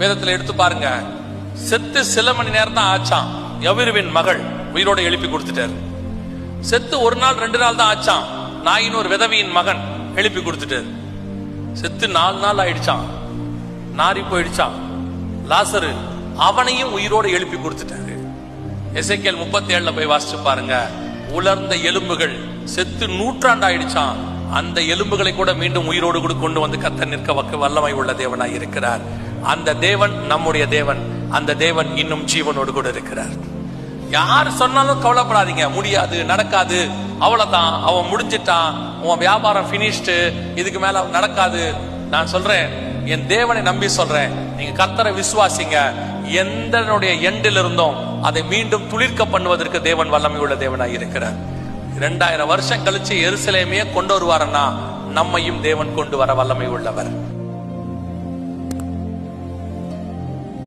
வேதத்துல எடுத்து பாருங்க, செத்து சில மணி நேரம் தான் ஆச்சான், யவிருவின் மகள் உயிரோட எழுப்பி கொடுத்துட்டாரு. செத்து ஒரு நாள் 2 நாள் தான் ஆச்சான், நாயின் ஒரு விதவியின் மகன் எழுப்பி கொடுத்துட்டாரு. செத்து 4 நாள் ஆயிடுச்சான், நாரி போயிடுச்சான். லாசரு அவனையும் உயிரோட எழுப்பி கொடுத்துட்டாரு. எசேக்கியேல் 37 போய் வாசிச்சு பாருங்க, உலர்ந்த எலும்புகள் செத்து 100 ஆண்டு ஆயிடுச்சான், அந்த எலும்புகளை கூட மீண்டும் உயிரோடு கூட கொண்டு வந்து கர்த்தர் நிற்க வல்லமை உள்ள தேவனாய் இருக்கிறார். அந்த தேவன் நம்முடைய தேவன். அந்த தேவன் இன்னும் ஜீவனோடு கூட இருக்கிறார். யார் சொன்னாலும் கவலைப்படாதீங்க, முடியாது, நடக்காது, அவ்வளவுதான், அவன் முடிஞ்சிட்டான், உன் வியாபாரம் பினிஷ்டு, இதுக்கு மேல நடக்காது. நான் சொல்றேன், என் தேவனை நம்பி சொல்றேன், நீங்க கர்த்தரை விசுவாசிங்க. எந்த எண்டில் இருந்தும் அதை மீண்டும் துளிர்க்க பண்ணுவதற்கு தேவன் வல்லமை உள்ள தேவனாய் இருக்கிறார். 2000 வருஷம் கழிச்சு எருசலேமையே கொண்டு வருவாருன்னா நம்மையும் தேவன் கொண்டு வர வல்லமை உள்ளவர்.